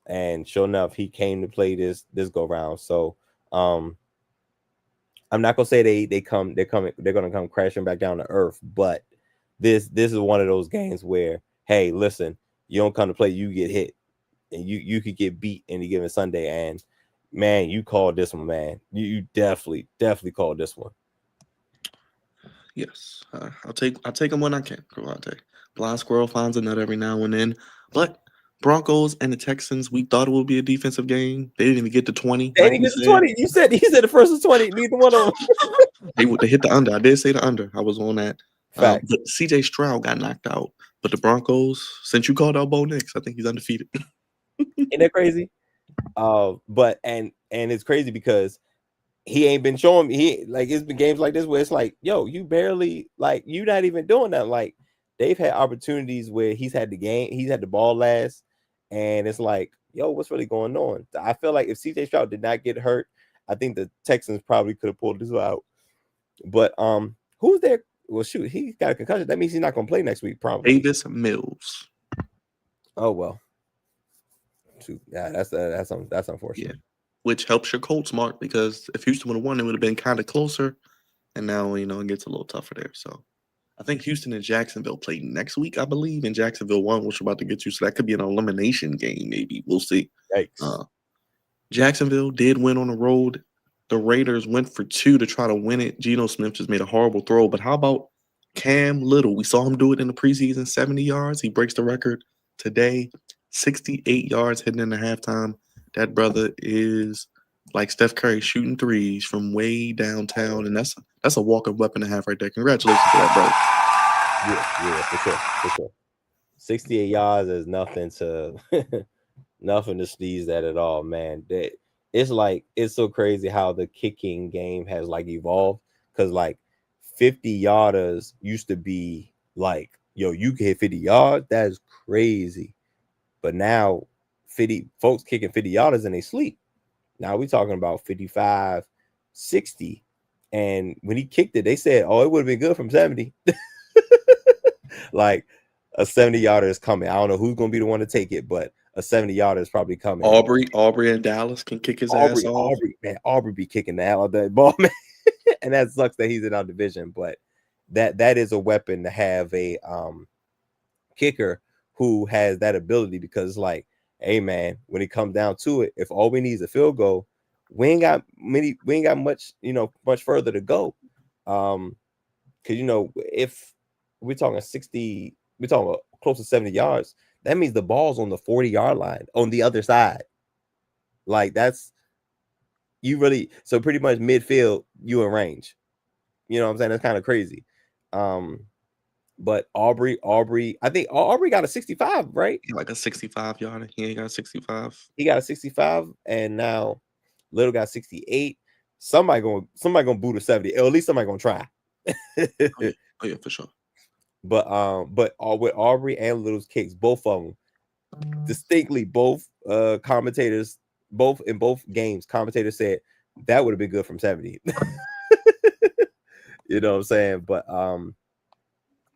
And sure enough, he came to play this go round. So I'm not gonna say they're gonna come crashing back down to earth, but this is one of those games where, hey, listen, you don't come to play, you get hit. And you could get beat any given Sunday. And Man, you called this one, man. You definitely called this one. Yes, I'll take them when I can. Crevonte. Blind squirrel finds a nut every now and then, but Broncos and the Texans, we thought it would be a defensive game. They didn't even get to 20. They Like didn't we get to said. 20. You said the first was 20. Neither one of them. They hit the under. I did say the under. I was on that. Fact. But CJ Stroud got knocked out. But the Broncos, since you called out Bo Nix, I think he's undefeated. Ain't that crazy? But and it's crazy because he ain't been showing me. It's been games like this where it's like, yo, you barely you not even doing that. Like they've had opportunities where he's had the ball last, and it's like, yo, what's really going on? I feel like if CJ Stroud did not get hurt, I think the Texans probably could have pulled this out. But who's there? Well, shoot, he got a concussion. That means he's not gonna play next week, probably. Davis Mills. Oh well. Shoot. Yeah, that's unfortunate. Yeah. Which helps your Colts, Mark, because if Houston would have won, it would have been kind of closer. And now, it gets a little tougher there. So I think Houston and Jacksonville play next week, I believe, and Jacksonville won, which we're about to get to. So that could be an elimination game, maybe. We'll see. Yikes. Jacksonville did win on the road. The Raiders went for 2 to try to win it. Geno Smith just made a horrible throw. But how about Cam Little? We saw him do it in the preseason, 70 yards. He breaks the record today, 68 yards heading into halftime. That brother is like Steph Curry shooting threes from way downtown, and that's a walking weapon and a half right there. Congratulations to that brother. Yeah, for sure. 68 yards is nothing to nothing to sneeze at all, man. It's so crazy how the kicking game has evolved, because 50 yarders used to be like, yo, you can hit 50 yards, that's crazy. But now folks kicking 50 yarders and they sleep. Now we're talking about 55, 60. And when he kicked it, they said, oh, it would have been good from 70. Like a 70 yarder is coming. I don't know who's going to be the one to take it, but a 70 yarder is probably coming. Aubrey in Dallas can kick his ass off. Aubrey be kicking the hell out of that ball, man. And that sucks that he's in our division, but that is a weapon to have a kicker who has that ability, because hey man, when it comes down to it, if all we need is a field goal, we ain't got much, much further to go. Because if we're talking 60, we're talking about close to 70 yards, that means the ball's on the 40-yard line on the other side. That's so pretty much midfield, you in range. You know what I'm saying? That's kind of crazy. But Aubrey, I think Aubrey got a 65, right? Like a 65 yarder. He ain't got a 65. He got a 65, and now Little got 68. Somebody gonna boot a 70, or at least somebody gonna try. Oh yeah, for sure. But with Aubrey and Little's kicks, both of them distinctly, both commentators, both in both games, commentators said that would have been good from 70. You know what I'm saying? But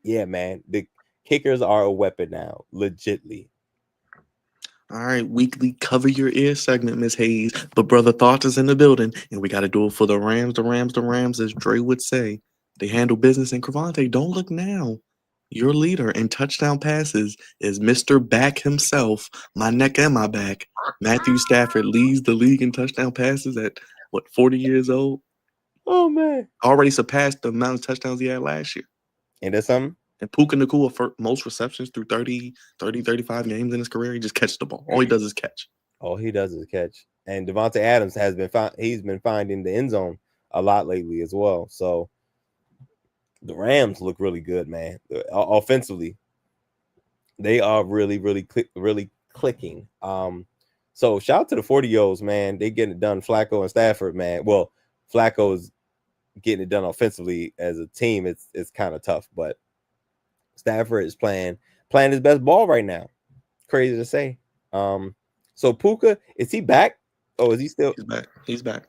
yeah, man, the kickers are a weapon now, legitly. All right, weekly cover your ear segment, Miss Hayes. But Brother Thoughts is in the building, and we got to do it for the Rams, as Dre would say. They handle business in Crevonte. Don't look now. Your leader in touchdown passes is Mr. Back himself, my neck and my back. Matthew Stafford leads the league in touchdown passes at, 40 years old? Oh, man. Already surpassed the amount of touchdowns he had last year. And that's something? And Puka Nacua for most receptions through 35 games in his career. He just catches the ball. All he does is catch. All he does is catch. And Devontae Adams he's been finding the end zone a lot lately as well. So the Rams look really good, man. Offensively, they are really, really, really clicking. So shout out to the 40-year-olds, man. They getting it done. Flacco and Stafford, man. Well, Flacco's getting it done offensively as a team. It's kind of tough, but Stafford is playing his best ball right now. Crazy to say. So Puka, is he back? Oh, is he still? He's back.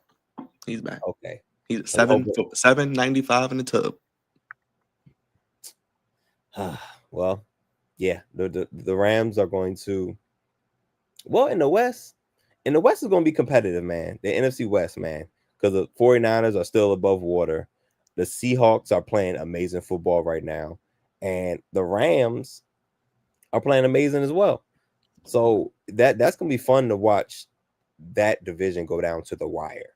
Okay. He's 795 in the tub. Well, yeah, the Rams are going to. Well, in the West is going to be competitive, man. The NFC West, man, because the 49ers are still above water. The Seahawks are playing amazing football right now, and the Rams are playing amazing as well. So that's going to be fun to watch that division go down to the wire.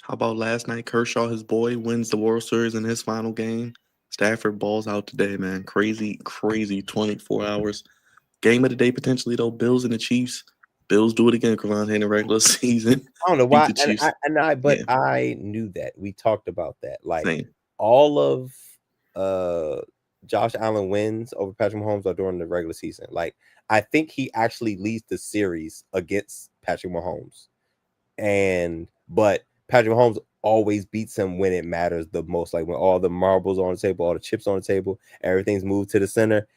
How about last night? Kershaw, his boy, wins the World Series in his final game. Stafford balls out today, man. Crazy 24 hours. Game of the day potentially though. Bills and the Chiefs. Bills do it again, Crevonte, in the regular season. I don't know Beat why, the Chiefs. but Yeah. I knew that. We talked about that. Like Same. all of Josh Allen wins over Patrick Mahomes are during the regular season. Like I think he actually leads the series against Patrick Mahomes, but Patrick Mahomes always beats him when it matters the most. Like when all the marbles on the table, all the chips on the table, everything's moved to the center.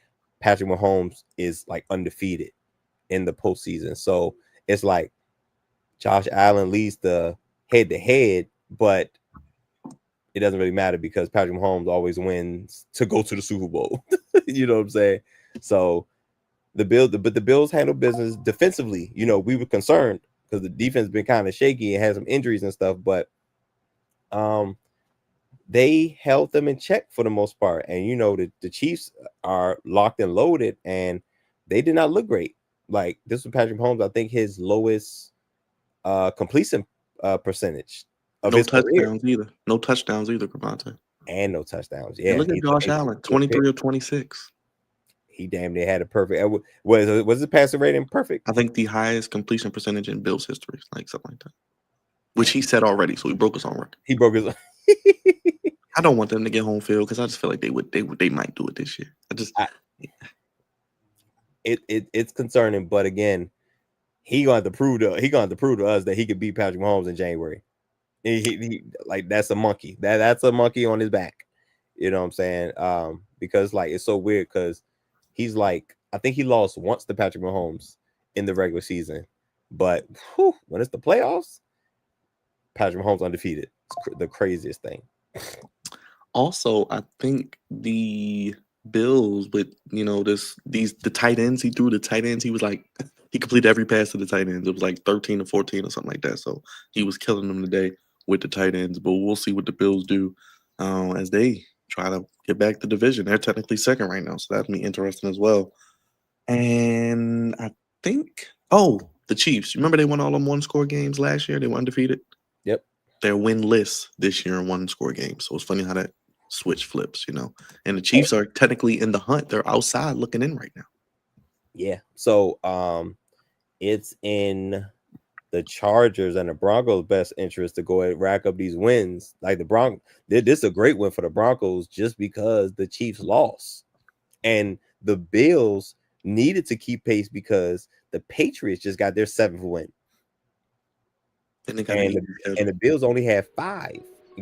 Patrick Mahomes is like undefeated in the postseason. So it's like Josh Allen leads the head-to-head, but it doesn't really matter because Patrick Mahomes always wins to go to the Super Bowl. You know what I'm saying? So the Bills handle business defensively. You know, we were concerned because the defense has been kind of shaky and had some injuries and stuff, but they held them in check for the most part. And you know, the Chiefs are locked and loaded, and they did not look great. Like this was Patrick Mahomes, I think his lowest completion percentage of No his touchdowns career. either. No touchdowns either, Crevonte. And no touchdowns. Yeah. And look at Josh Allen, 23 or 26. He damn near had a perfect. Was his passing rating perfect? I think the highest completion percentage in Bills history, like something like that. Which he said already, so he broke his own record. He broke his. I don't want them to get home field because I just feel like they might do it this year. It's concerning, but again, he going to prove to us that he could beat Patrick Mahomes in January. He like that's a monkey. That's a monkey on his back. You know what I'm saying? Because like it's so weird because he's like I think he lost once to Patrick Mahomes in the regular season, but when it's the playoffs, Patrick Mahomes undefeated. It's the craziest thing. Also, I think the Bills with the tight ends he threw, the tight ends he was like he completed every pass to the tight ends. It was like 13 to 14 or something like that. So he was killing them today with the tight ends. But we'll see what the Bills do as they try to get back the division. They're technically second right now, so that'll be interesting as well. And I think the Chiefs. Remember they won all them one-score games last year? They were undefeated. Yep. They're winless this year in one-score games. So it's funny how that switch flips, And the Chiefs are technically in the hunt. They're outside looking in right now. Yeah. So it's in the Chargers and the Broncos' best interest to go ahead and rack up these wins. Like the Broncos, this is a great win for the Broncos just because the Chiefs lost. And the Bills needed to keep pace because the Patriots just got their 7th win. And the Bills only had 5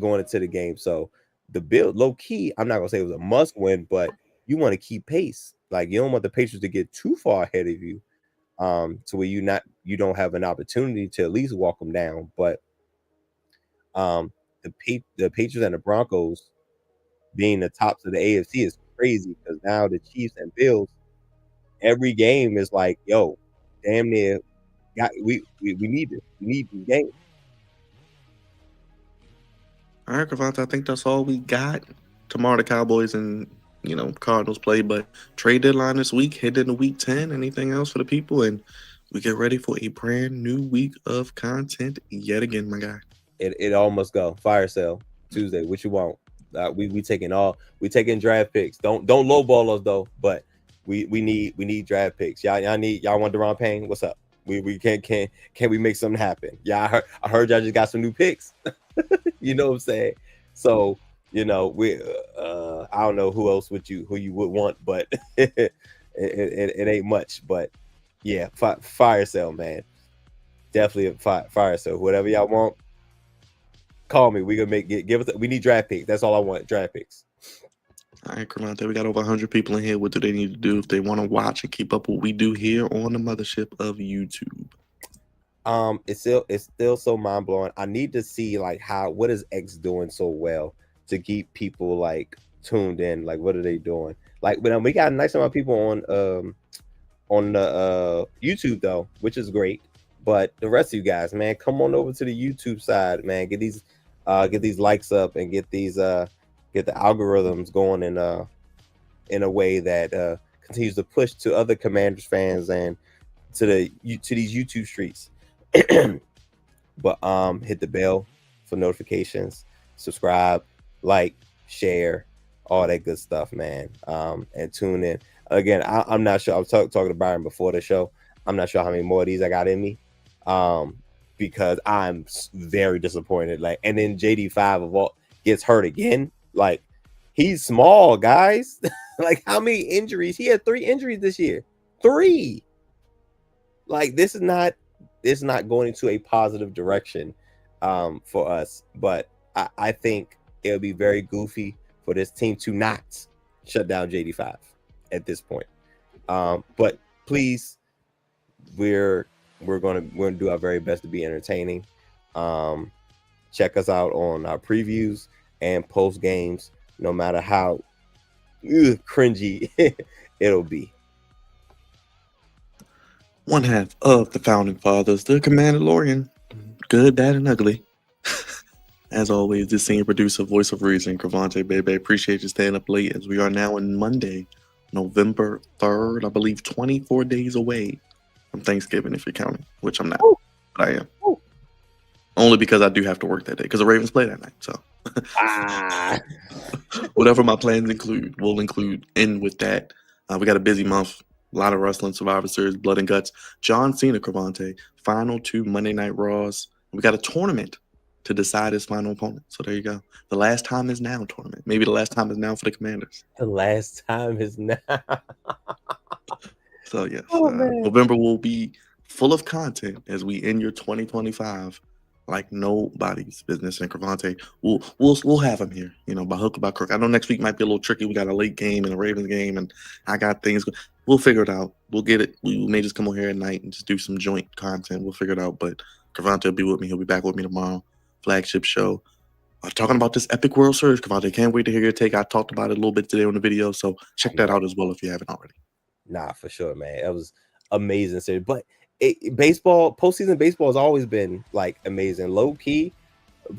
going into the game. So the Bills, low key, I'm not gonna say it was a must win, but you want to keep pace. Like you don't want the Patriots to get too far ahead of you, to where you don't have an opportunity to at least walk them down. But the Patriots and the Broncos being the tops of the AFC is crazy because now the Chiefs and Bills, every game is like, yo, damn near. We need this. We need these games. All right, Crevonte, I think that's all we got. Tomorrow the Cowboys and Cardinals play, but trade deadline this week, heading into week 10. Anything else for the people? And we get ready for a brand new week of content yet again, my guy. It all must go. Fire sale Tuesday. What you want? We taking draft picks. Don't lowball us though, but we need draft picks. Y'all want Deron Payne? What's up? We can we make something happen? Yeah, I heard y'all just got some new picks. You know what I'm saying? So we I don't know who you would want, but it ain't much. But yeah, fire sale, man. Definitely a fire sale. Whatever y'all want, call me. We gonna give us. We need draft picks. That's all I want. Draft picks. All right, Crevonte, we got over 100 people in here. What do they need to do if they want to watch and keep up what we do here on the mothership of YouTube? It's still so mind blowing. I need to see like what is X doing so well to keep people like tuned in. Like what are they doing? Like we got a nice amount of people on the YouTube though, which is great. But the rest of you guys, man, come on over to the YouTube side, man. Get these likes up and get the algorithms going in a way that continues to push to other Commanders fans and to these YouTube streets. But hit the bell for notifications, subscribe, like, share, all that good stuff, man. And tune in. Again, I'm not sure. I was talking to Byron before the show. I'm not sure how many more of these I got in me. Because I'm very disappointed. Like, and then JD5 of all gets hurt again. Like, he's small, guys. Like, how many injuries? He had 3 injuries this year. 3. Like, this is not going into a positive direction for us. But I think it'll be very goofy for this team to not shut down JD5 at this point. But please, we're gonna do our very best to be entertaining. Check us out on our previews and post games, no matter how cringy it'll be. One half of the founding fathers, the Commanderlorian, good, bad, and ugly. As always, the senior producer, voice of reason, Crevonte, baby. Appreciate you staying up late as we are now on Monday, November 3rd, I believe 24 days away from Thanksgiving, if you're counting, which I'm not, but I am. Only because I do have to work that day, because the Ravens play that night. So whatever my plans include, we'll include in with that. We got a busy month. A lot of wrestling, Survivor Series, Blood and Guts. John Cena, Crevonte, final 2 Monday Night Raws. We got a tournament to decide his final opponent. So there you go. The last time is now tournament. Maybe the last time is now for the Commanders. The last time is now. So yes, November will be full of content as we end your 2025 like nobody's business. And Crevonte, we'll have him here, by hook or by crook. I know next week might be a little tricky. We got a late game and a Ravens game, and I got things. We'll figure it out. We'll get it. We may just come over here at night and just do some joint content. We'll figure it out. But Crevonte will be with me. He'll be back with me tomorrow. Flagship show. Talking about this epic World Series, Crevonte. Can't wait to hear your take. I talked about it a little bit today on the video, so check that out as well if you haven't already. Nah, for sure, man. It was amazing series. But postseason baseball has always been like amazing. Low key,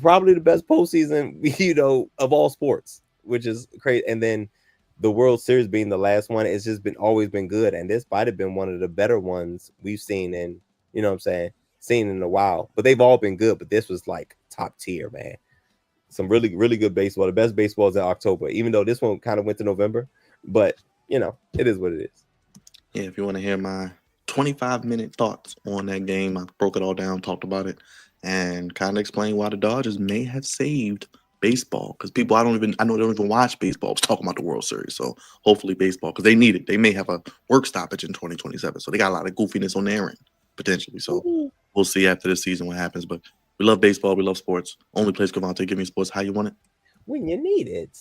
probably the best postseason, of all sports, which is crazy. And then the World Series being the last one, it's just always been good. And this might have been one of the better ones we've seen in, seen in a while. But they've all been good. But this was like top tier, man. Some really, really good baseball. The best baseball is in October, even though this one kind of went to November. But, it is what it is. Yeah, if you want to hear my 25-minute thoughts on that game, I broke it all down, talked about it, and kind of explained why the Dodgers may have saved baseball. Because people I know they don't even watch baseball. I was talking about the World Series. So hopefully baseball, because they need it. They may have a work stoppage in 2027. So they got a lot of goofiness on their end, potentially. So we'll see after this season what happens. But we love baseball. We love sports. Only place Crevonte, give me sports how you want it. When you need it.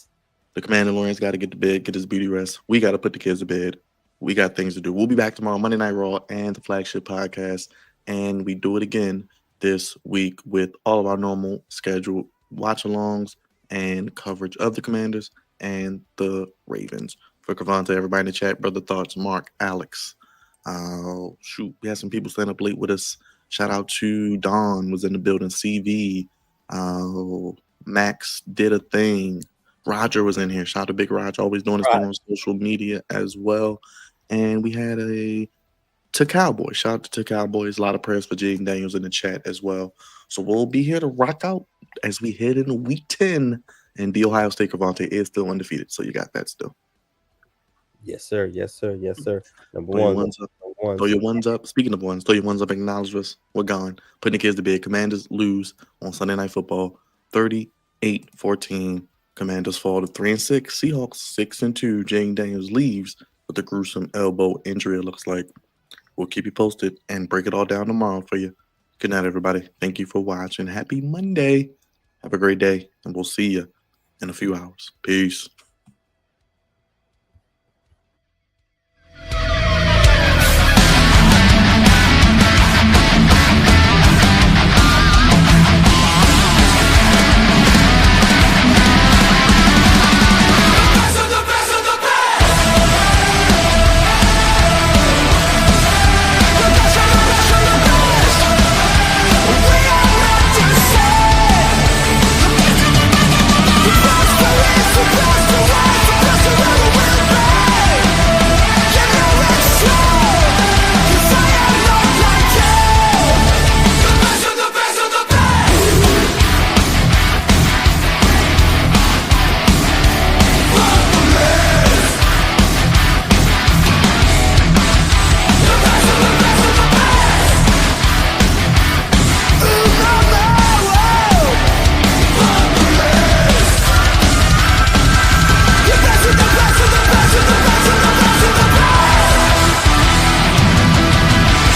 The Commanderlorian's got to get to bed, get his beauty rest. We got to put the kids to bed. We got things to do. We'll be back tomorrow, Monday Night Raw and the Flagship Podcast. And we do it again this week with all of our normal scheduled watch-alongs and coverage of the Commanders and the Ravens. For Crevonte, everybody in the chat, Brother Thoughts, Mark, Alex. We had some people staying up late with us. Shout out to Don, was in the building. CV. Max did a thing. Roger was in here. Shout out to Big Roger, always doing his thing on social media as well. And we had to Cowboys. Shout out to Cowboys. A lot of prayers for Jaden Daniels in the chat as well. So we'll be here to rock out as we head into week 10. And the Ohio State Crevonte is still undefeated. So you got that still. Yes, sir. Yes, sir. Yes, sir. Number throw one. Throw your ones up. Speaking of ones, throw your ones up. Acknowledge us. We're gone. Putting the kids to bed. Commanders lose on Sunday Night Football. 38-14. Commanders fall to 3-6. Seahawks 6-2. Jaden Daniels leaves with a gruesome elbow injury, it looks like. We'll keep you posted and break it all down tomorrow for you. Good night, everybody. Thank you for watching. Happy Monday. Have a great day, and we'll see you in a few hours. Peace.